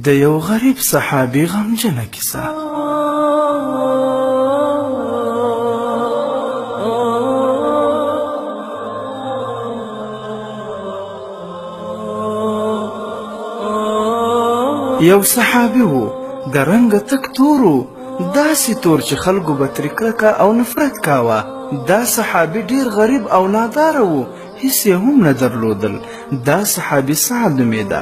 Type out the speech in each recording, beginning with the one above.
د یو غریب صحابي غمجنه کیسه. یو صحابي و د رنګه تک تور و، داسې تور چې خلکو به ترې کرکه او نفرت کاوه. دا صحابي ډیر غریب او ناداره و، هیڅ یې هم نه درلودل. دا صحابي سعد نومېده.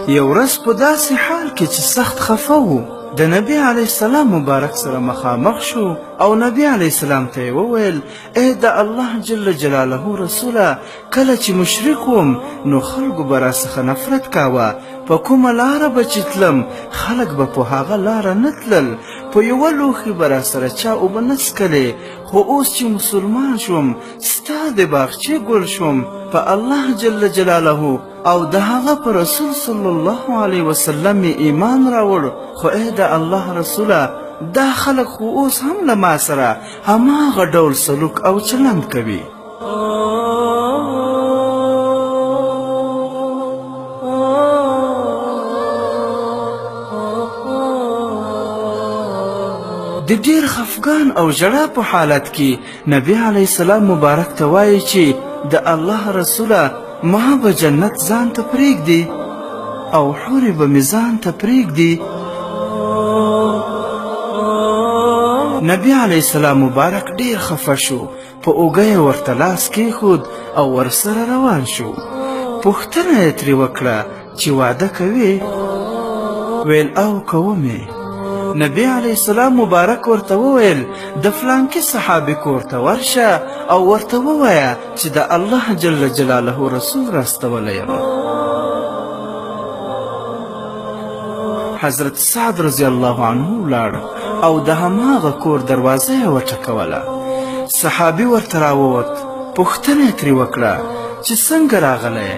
یو ورځ په داسې حال کې چې سخت خفه و، د نبی علیه السلام مبارک سره مخامخ شو او نبی علیه السلام ته یې وویل: ای د الله جل جلاله رسوله، کله چې مشرک وم نو خلکو به راڅخه نفرت کاوه. په کومه لاره به چې تلم خلک به په هغه لاره نه تلل، په یوه لوښي به راسره چا اوبه نه څښلې. خو اوس چې مسلمان شوم، ستا د باغچې ګل شوم، په الله جل جلاله او د هغه په رسول صلی الله علیه وسلم یې ایمان راوړ. خو ای د الله رسوله، دا خلک خو اوس هم له ما سره هماغه ډول سلوک او چلند کوي. د ډیر خفګان او ژړا په حالت کې نبی علیه السلام مبارک ته وایي چې د الله رسوله، ما به جنت ځان ته پرېږدي او حورې به مې ځان ته پرېږدي. نبی علیه السلام مبارک ډیر خفه شو، په اوږه یې ورته لاس کېښود او ورسره روان شو. پوښتنه یې ترې وکړه چې واده کوې؟ ویل او کومې. نبی علیه السلام مبارک ورته وویل: د فلانکي صحابي کور ته ورشه او ورته ووایه چې د الله جل جلاله رسول راستولی یم. حضرت سعد رضی الله عنه ولاړ او د هماغه کور دروازه یې وټکوله. صحابي ورته راووت، پوښتنه یې ترې وکړه چې څنګه راغلی؟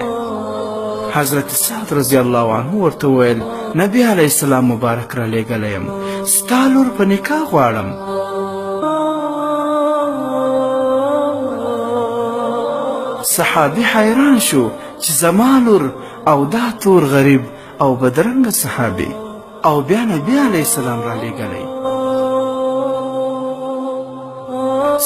حضرت سعد رضی الله عنه ورته وویل: نبی علیه السلام مبارک را لېږلی یم، ستا لور په نکاح غواړم. صحابي حیران شو چې زما لور او دا تور غریب او بدرنګه صحابي، او بیا نبی علیه السلام را لېږلی.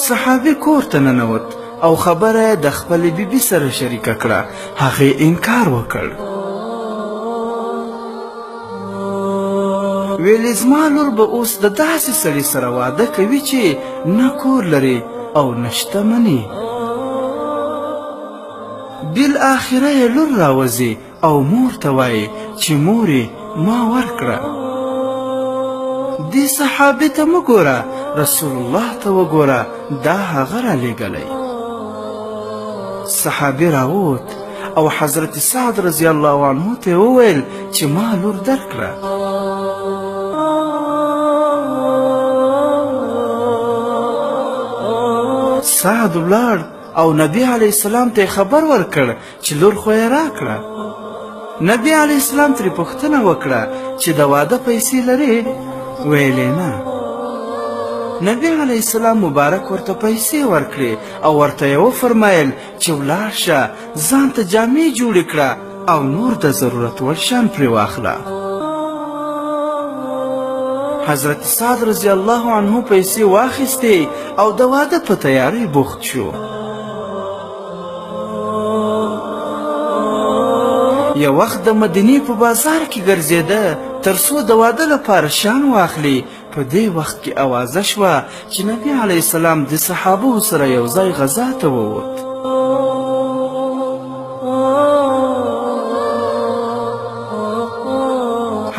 صحابي کور ته ننوت او خبره د خپلې بیبي سره شریکه کړه. هغې انکار وکړ. ویلې زما لور به اوس د داسې سړي سره واده کوي چې نه کور لري او نه شتمني. بالاخره یې لور راوځي او مور ته وایي چې مورې ما ورکړه. دې صحابي ته مه ګوره، رسول الله ته وګوره، دا هغه را لېږلی. صحابي راووت او حضرت سعد رضی الله عنه ته وویل چې ما لور درکړه. سعد ولاړ او نبی علیه السلام ته خبر ورکړ چې لور خو یې راکړه. نبی علیه السلام ترې پوښتنه وکړه چې د واده پیسې لرې؟ ویلې نه. نبی علیه السلام مبارک ورته پیسې ورکړې او ورته یې وفرمایل چې ولاړ شه، ځان ته جامې جوړې کړه او نور د ضرورت وړ شیان پرې واخله. حضرت سعد رضی الله عنه پیسې واخیستې او د واده په تیاری بوخت شو. یو وخت د مدینې په بازار کې ګرځېده تر څو د واده لپاره شیان واخلي. په دې وخت کې اوازه شوه چې نبی علیه السلام د صحابو سره یو ځای غزا ته ووت.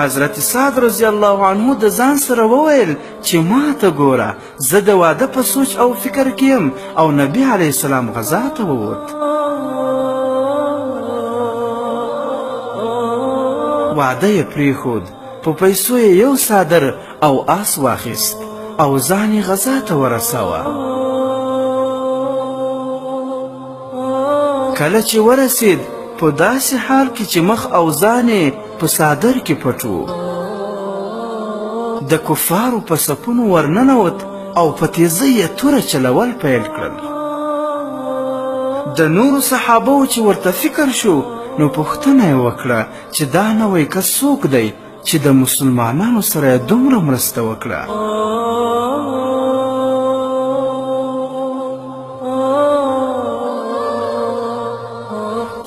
حضرت سعد رضی الله عنه د ځان سره وویل چې ما ته ګوره، زه د واده په سوچ او فکر کې یم او نبی علیه السلام غزا ته ووت. واده یې پرېښود، په پیسو یې یو څادر او آس واخیست او ځان یې غزا ته ورساوه. کله چې ورسید، په داسې حال کې چې مخ او ځان یې په څادر کې پټ و، د کفارو په صفونو ورننوت او په تیزۍ یې توره چلول پیل کړل. د نورو صحابو چې ورته فکر شو نو پوښتنه یې وکړه چې دا نوی کس څوک دی چې د مسلمانانو سره یې دومره مرسته وکړه.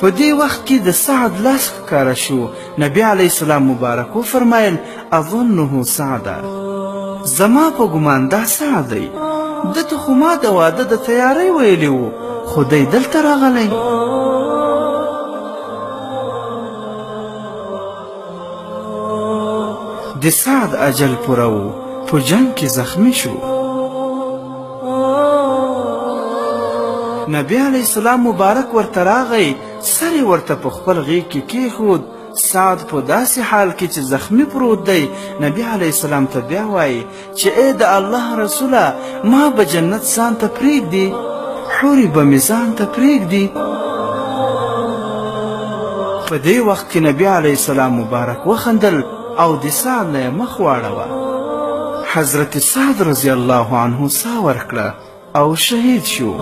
په دې وخت کې د سعد لاس ښکاره شو. نبي علیه السلام مبارک وفرمایل اظنه سعده، زما په ګمان دا سعد دی، ده ته خو ما د واده د تیاری ویلی و، خو دی دلته راغلی. د سعد اجل پوره و، په جنگ کې زخمی شو. نبی علیه السلام مبارک ورته راغی، سر یې ورته په خپل غیږ کې کېښود. سعد په داسې حال کې چې زخمی پروت دی نبی علیه السلام ته بیا وایي چې ای د الله رسوله، ما به جنت ځان ته پرېږدي، حورې به مې ځان ته پرېږدي. په دې وخت کې نبی علیه السلام مبارک وخندل او د سعد نه یې مخ واړوه. حضرت سعد رضی الله عنه ساه ورکړه او شهید شو.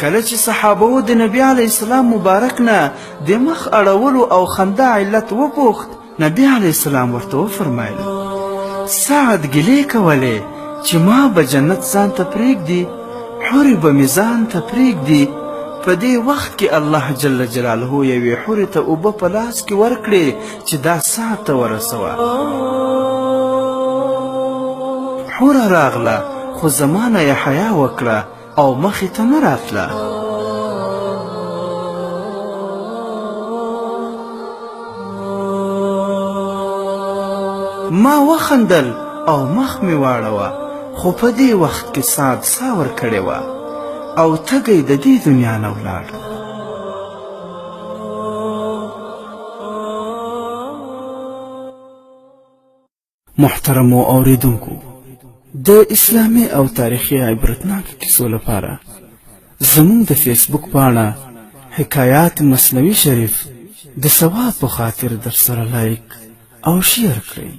کله چې صحابو د نبی علیه السلام مبارک نه د مخ اړولو او خندا علت وپوښت، نبی علیه السلام ورته وفرمایل سعد ګیلې کولې چې ما به جنت ځان ته پرېږدي، حورې به مې ځان ته پرېږدي. په دې وخت کې الله جل جلاله یوې حورې ته اوبه په لاس کې ورکړې چې دا سعد ته ورسوه. حوره راغله خو زمانه یې حیا وکړه او مخې ته نه راتله. ما وخندل او مخ مې واړوه، خو په دې وخت کې سعد ساه ورکړې وه او تږی د دې دنیا نه ولاړ. محترمو اوریدونکو، د اسلامي او تاریخي عبرتناکو کیسو لپاره زموږ د فیسبوک پاڼه حکایات مثنوي شریف د ثواب په خاطر در سره لایک او شیر کړئ.